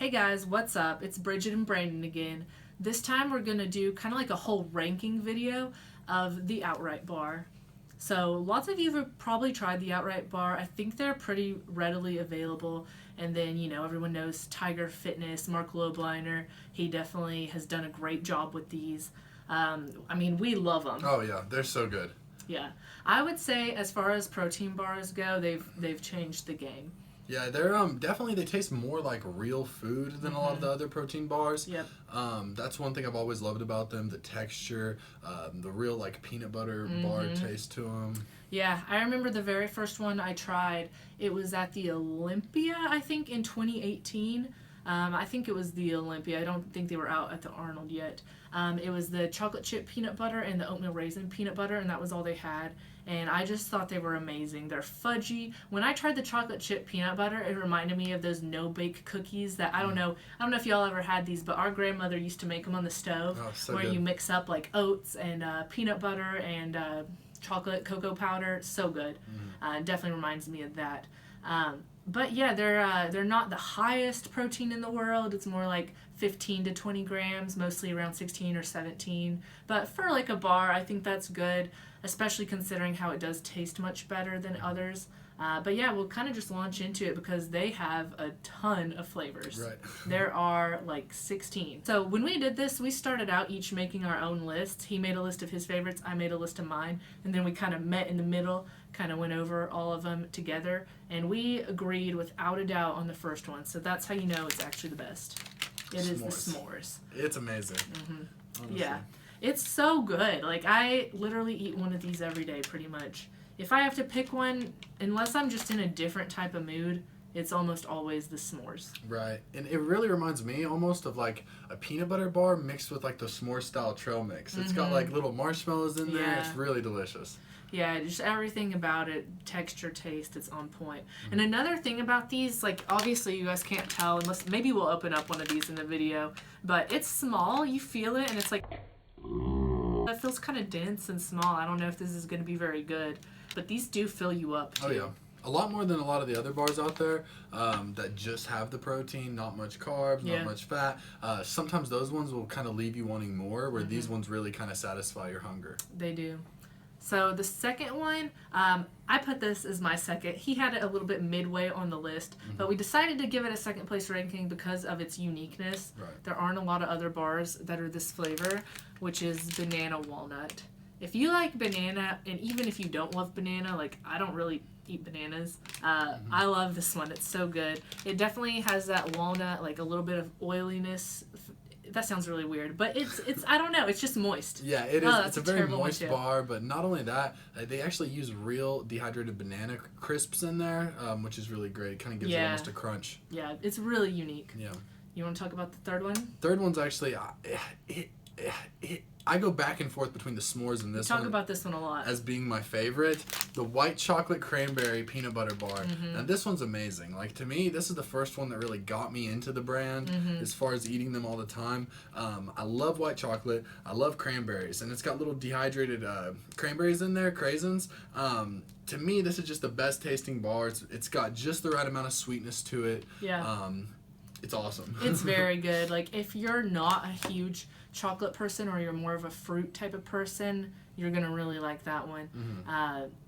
Hey guys, what's up? It's Bridget and Brandon again. This time we're going to do kind of like a whole ranking video of the Outright bar. So lots of you have probably tried the Outright bar. I think they're pretty readily available. And then, everyone knows Tiger Fitness, Mark Lobliner. He definitely has done a great job with these. We love them. Oh yeah, they're so good. Yeah. I would say as far as protein bars go, they've changed the game. Yeah, they're definitely, they taste more like real food than a lot of the other protein bars. Yep. That's one thing I've always loved about them, the texture, the real like peanut butter bar taste to them. Yeah, I remember the very first one I tried. It was at the Olympia, I think, in 2018. I think it was the Olympia. I don't think they were out at the Arnold yet. It was the chocolate chip peanut butter and the oatmeal raisin peanut butter, and that was all they had. And I just thought they were amazing. They're fudgy. When I tried the chocolate chip peanut butter, it reminded me of those no-bake cookies that I don't know if y'all ever had these, but our grandmother used to make them on the stove, where you mix up like oats and peanut butter and chocolate cocoa powder. So good. It definitely reminds me of that. But yeah, they're not the highest protein in the world. It's more like 15 to 20 grams, mostly around 16 or 17. But for like a bar, I think that's good, especially considering how it does taste much better than others. But yeah, we'll kind of just launch into it because they have a ton of flavors. Right. There are like 16. So when we did this, we started out each making our own lists. He made a list of his favorites, I made a list of mine, and then we kind of met in the middle, kind of went over all of them together, and we agreed without a doubt on the first one. So that's how you know it's actually the best. It is the s'mores. It's amazing. Yeah. It's so good. Like, I literally eat one of these every day, pretty much. If I have to pick one, unless I'm just in a different type of mood, it's almost always the s'mores. Right. And it really reminds me almost of like a peanut butter bar mixed with like the s'more style trail mix. It's got like little marshmallows in there. It's really delicious. Yeah, just everything about it, texture, taste, it's on point. And another thing about these, like, obviously you guys can't tell unless, maybe we'll open up one of these in the video, but it's small, you feel it, and it's like, it feels kind of dense and small. I don't know if this is going to be very good, but these do fill you up too. Oh yeah. A lot more than a lot of the other bars out there that just have the protein, not much carbs, not much fat. Sometimes those ones will kind of leave you wanting more, where these ones really kind of satisfy your hunger. They do. So the second one, I put this as my second. He had it a little bit midway on the list, but we decided to give it a second place ranking because of its uniqueness. Right. There aren't a lot of other bars that are this flavor, which is banana walnut. If you like banana, and even if you don't love banana, like I don't really eat bananas, I love this one. It's so good. It definitely has that walnut, like a little bit of oiliness. That sounds really weird, but it's I don't know, it's just moist. Yeah, it is. It's a very moist bar, but not only that, they actually use real dehydrated banana crisps in there, which is really great. It kind of gives it almost a crunch. Yeah, it's really unique. Yeah. You want to talk about the third one? Third one's actually, I go back and forth between the s'mores and this one. Talk about this one a lot. As being my favorite. The white chocolate cranberry peanut butter bar. And this one's amazing. Like, to me, this is the first one that really got me into the brand as far as eating them all the time. I love white chocolate. I love cranberries. And it's got little dehydrated cranberries in there, craisins. To me, this is just the best tasting bar. It's got just the right amount of sweetness to it. Yeah. It's awesome. It's very good. Like, if you're not a huge chocolate person or you're more of a fruit type of person, you're gonna really like that one.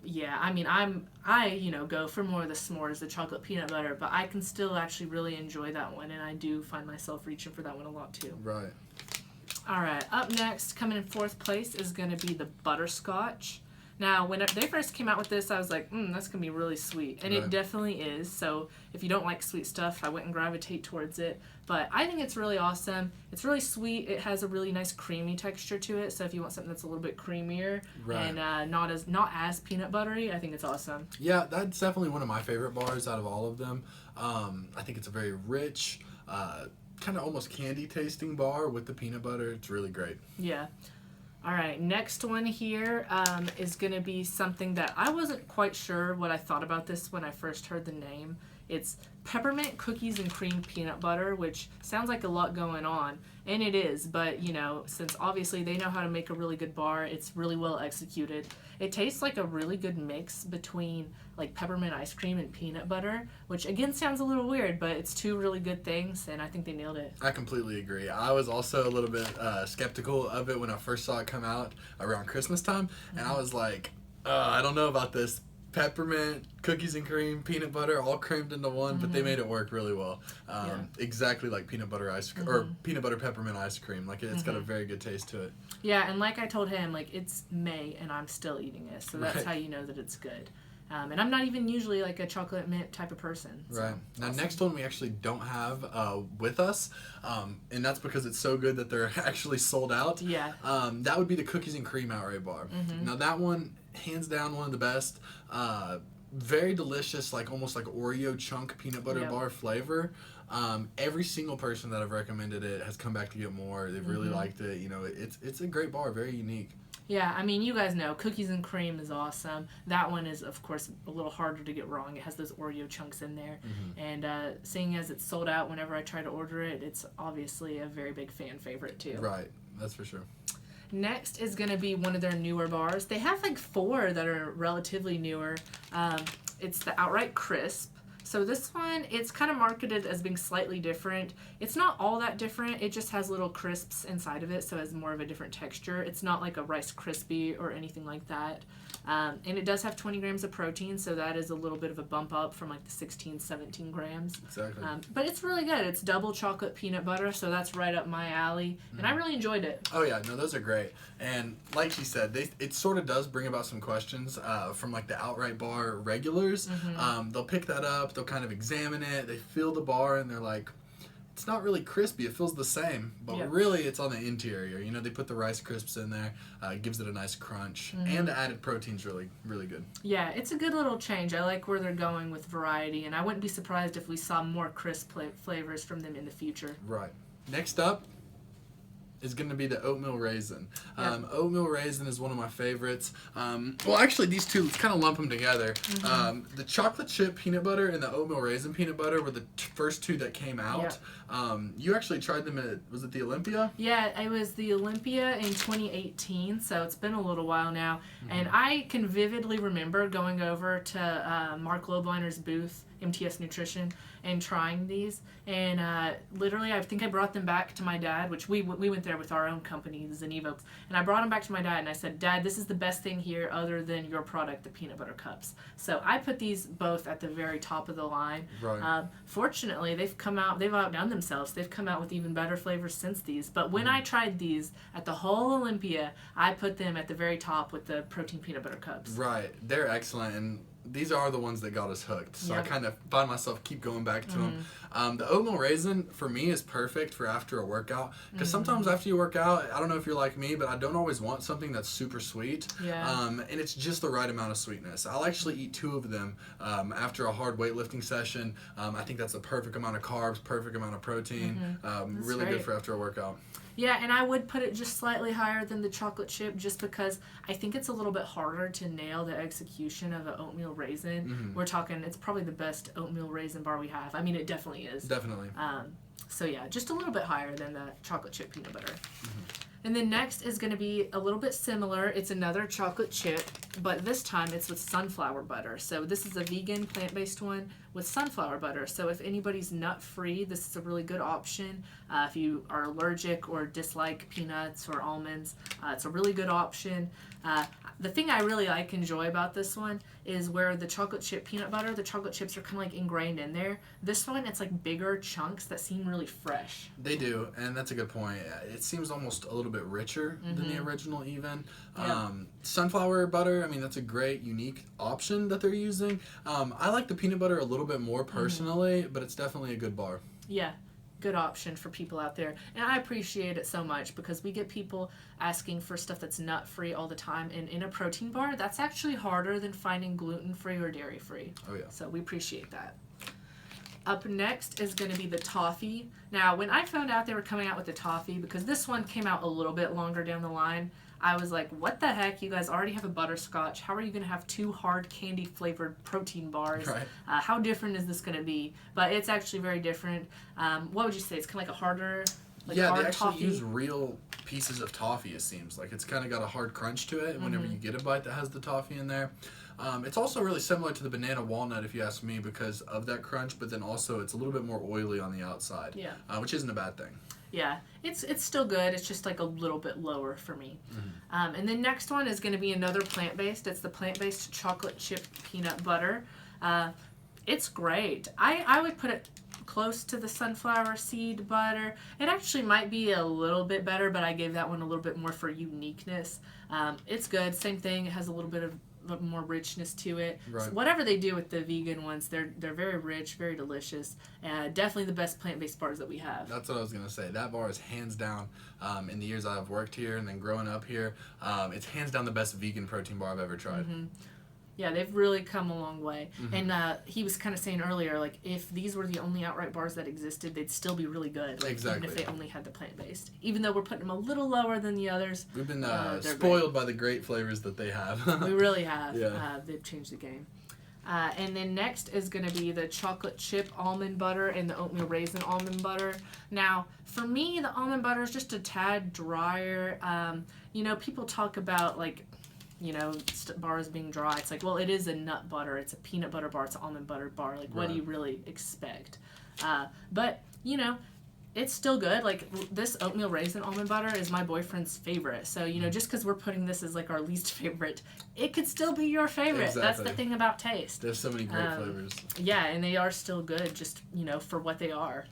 Yeah, I mean, I go for more of the s'mores, the chocolate peanut butter, but I can still actually really enjoy that one, and I do find myself reaching for that one a lot too. Right. All right, up next, coming in fourth place, is gonna be the Butterscotch. Now, when they first came out with this, I was like, that's going to be really sweet. And it definitely is. So if you don't like sweet stuff, I wouldn't gravitate towards it. But I think it's really awesome. It's really sweet. It has a really nice creamy texture to it. So if you want something that's a little bit creamier and not as peanut buttery, I think it's awesome. Yeah, that's definitely one of my favorite bars out of all of them. I think it's a very rich, kind of almost candy tasting bar with the peanut butter. It's really great. Yeah. All right, next one here is going to be something that I wasn't quite sure what I thought about this when I first heard the name. It's peppermint cookies and cream peanut butter, which sounds like a lot going on, and it is, but you know, since obviously they know how to make a really good bar, it's really well executed. It tastes like a really good mix between like peppermint ice cream and peanut butter, which again sounds a little weird, but it's two really good things, and I think they nailed it. I completely agree. I was also a little bit skeptical of it when I first saw it come out around Christmas time, and I was like, I don't know about this. Peppermint, cookies and cream, peanut butter, all creamed into one, but they made it work really well. Exactly like peanut butter ice cream, or peanut butter peppermint ice cream. Like it's got a very good taste to it. Yeah, and like I told him, like it's May and I'm still eating it, so that's how you know that it's good. And I'm not even usually like a chocolate mint type of person. So. Right. Now, next one we actually don't have with us, and that's because it's so good that they're actually sold out. Yeah. That would be the cookies and cream outright bar. Now, that one, hands down, one of the best. Very delicious, like almost like Oreo chunk peanut butter bar flavor. Every single person that I've recommended it has come back to get more. They've really liked it. You know, it's a great bar, very unique. Yeah, I mean, you guys know, cookies and cream is awesome. That one is, of course, a little harder to get wrong. It has those Oreo chunks in there. And seeing as it's sold out whenever I try to order it, it's obviously a very big fan favorite, too. Right, that's for sure. Next is going to be one of their newer bars. They have like 4 that are relatively newer. It's the Outright Crisp. So this one, it's kind of marketed as being slightly different. It's not all that different. It just has little crisps inside of it, so it has more of a different texture. It's not like a Rice Krispie or anything like that. And it does have 20 grams of protein, so that is a little bit of a bump up from like the 16, 17 grams. Exactly. But it's really good. It's double chocolate peanut butter, so that's right up my alley. And I really enjoyed it. Oh, yeah. No, those are great. And like she said, it sort of does bring about some questions from like the Outright bar regulars. They'll pick that up. They'll kind of examine it. They feel the bar, and they're like, it's not really crispy. It feels the same, but really it's on the interior. You know, they put the Rice Crisps in there. It gives it a nice crunch, and the added protein's really, really good. Yeah, it's a good little change. I like where they're going with variety, and I wouldn't be surprised if we saw more crisp flavors from them in the future. Right. Next up is going to be the oatmeal raisin. Oatmeal raisin is one of my favorites. Well, actually, these two, let's kind of lump them together. The chocolate chip peanut butter and the oatmeal raisin peanut butter were the first two that came out. You actually tried them at, was it the Olympia? Yeah, it was the Olympia in 2018, so it's been a little while now. And I can vividly remember going over to Mark Lobliner's booth, MTS Nutrition, and trying these. And literally, I think I brought them back to my dad, which we went there with our own company, Zenevo. And I brought them back to my dad, and I said, Dad, this is the best thing here other than your product, the peanut butter cups. So I put these both at the very top of the line. Right. Fortunately, they've outdone themselves. They've come out with even better flavors since these. But when I tried these at the whole Olympia, I put them at the very top with the protein peanut butter cups. Right. They're excellent, and these are the ones that got us hooked. So I kind of find myself keep going back to them. The oatmeal raisin, for me, is perfect for after a workout. Because sometimes after you work out, I don't know if you're like me, but I don't always want something that's super sweet. And it's just the right amount of sweetness. I'll actually eat 2 of them after a hard weightlifting session. I think that's the perfect amount of carbs, perfect amount of protein. Really good for after a workout. Yeah, and I would put it just slightly higher than the chocolate chip just because I think it's a little bit harder to nail the execution of an oatmeal raisin. We're talking, it's probably the best oatmeal raisin bar we have. I mean, it definitely is. Definitely. So yeah, just a little bit higher than the chocolate chip peanut butter. And then next is going to be a little bit similar. It's another chocolate chip, but this time it's with sunflower butter. So this is a vegan, plant-based one with sunflower butter. So if anybody's nut-free, this is a really good option. If you are allergic or dislike peanuts or almonds, it's a really good option. The thing I really enjoy about this one is where the chocolate chip peanut butter, the chocolate chips are kind of like ingrained in there. This one, it's like bigger chunks that seem really fresh. They do, and that's a good point. It seems almost a little bit richer than the original even. Sunflower butter, I mean, that's a great, unique option that they're using. I like the peanut butter a little bit more personally, but it's definitely a good bar. Yeah. Good option for people out there, and I appreciate it so much because we get people asking for stuff that's nut-free all the time, and in a protein bar that's actually harder than finding gluten-free or dairy-free. Oh yeah. So we appreciate that. Up next is going to be the Toffee. Now when I found out they were coming out with the Toffee, because this one came out a little bit longer down the line, I was like, what the heck? You guys already have a Butterscotch. How are you going to have 2 hard candy flavored protein bars? Right. How different is this going to be? But it's actually very different. What would you say? It's kind of like a harder, they hard actually toffee? use real pieces of toffee, it seems. Like, it's kind of got a hard crunch to it whenever you get a bite that has the toffee in there. It's also really similar to the banana walnut, if you ask me, because of that crunch, but then also it's a little bit more oily on the outside, which isn't a bad thing. Yeah, it's still good. It's just like a little bit lower for me. And the next one is going to be another plant-based. It's the plant-based chocolate chip peanut butter. It's great. I would put it close to the sunflower seed butter. It actually might be a little bit better, but I gave that one a little bit more for uniqueness. It's good. Same thing. It has a little bit of more richness to it. Right. So whatever they do with the vegan ones, they're very rich, very delicious, and definitely the best plant-based bars that we have. That's what I was going to say. That bar is hands down, in the years I've worked here and then growing up here, it's hands down the best vegan protein bar I've ever tried. Yeah, they've really come a long way. And he was kind of saying earlier, like, if these were the only outright bars that existed, they'd still be really good. Like, Exactly. Even if they only had the plant-based. Even though we're putting them a little lower than the others. We've been they're spoiled by the great flavors that they have. We really have. Yeah. They've changed the game. And then next is going to be the chocolate chip almond butter and the oatmeal raisin almond butter. Now, for me, the almond butter is just a tad drier. People talk about, like, bars being dry. It's like, well, it is a nut butter. It's a peanut butter bar. It's an almond butter bar. Like, what do you really expect? But, it's still good. Like, this oatmeal raisin almond butter is my boyfriend's favorite. So, just because we're putting this as, like, our least favorite, it could still be your favorite. Exactly. That's the thing about taste. There's so many great flavors. Yeah, and they are still good, just, for what they are.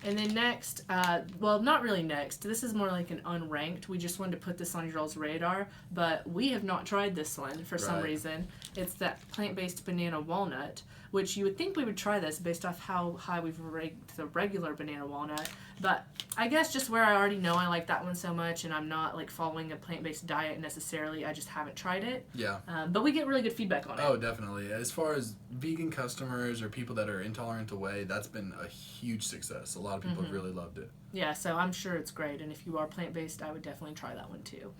And then next, not really next. This is more like an unranked. We just wanted to put this on your all's radar, but we have not tried this one for some reason. It's that plant-based banana walnut, which you would think we would try this based off how high we've ranked the regular banana walnut. But I guess just where I already know I like that one so much, and I'm not, like, following a plant-based diet necessarily, I just haven't tried it. Yeah. But we get really good feedback on it. Oh, definitely. As far as vegan customers or people that are intolerant to whey, that's been a huge success. A lot of people have really loved it. Yeah, so I'm sure it's great. And if you are plant-based, I would definitely try that one too.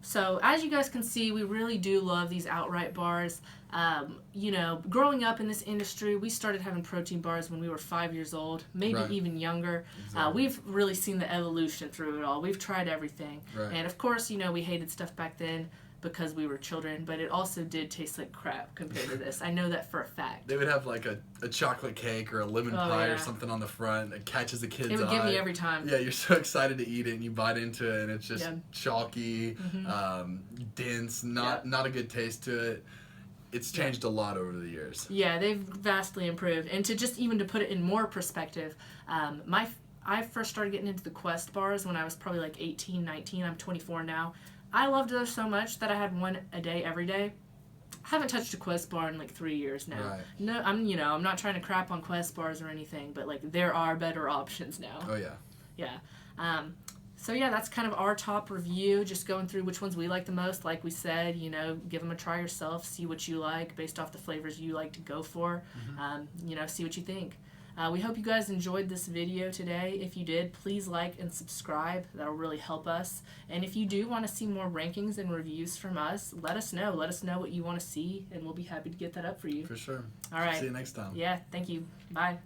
So as you guys can see, we really do love these outright bars. Growing up in this industry, we started having protein bars when we were 5 years old, maybe even younger. Exactly. We've really seen the evolution through it all. We've tried everything. Right. And of course, we hated stuff back then because we were children, but it also did taste like crap compared to this. I know that for a fact. They would have like a chocolate cake or a lemon pie or something on the front that catches the kid's eye. It would get me every time. Yeah, you're so excited to eat it and you bite into it and it's just chalky, dense, not a good taste to it. It's changed a lot over the years. Yeah, they've vastly improved. And to put it in more perspective, I first started getting into the Quest bars when I was probably like 18, 19. I'm 24 now. I loved those so much that I had one a day every day. I haven't touched a Quest bar in like 3 years now. Right. No, I'm not trying to crap on Quest bars or anything, but like there are better options now. Oh yeah. Yeah. So yeah, that's kind of our top review, just going through which ones we like the most. Like we said, give them a try yourself, see what you like based off the flavors you like to go for. See what you think. We hope you guys enjoyed this video today. If you did, please like and subscribe. That'll really help us. And if you do want to see more rankings and reviews from us, let us know. Let us know what you want to see, and we'll be happy to get that up for you. For sure. All right. See you next time. Yeah, thank you. Bye.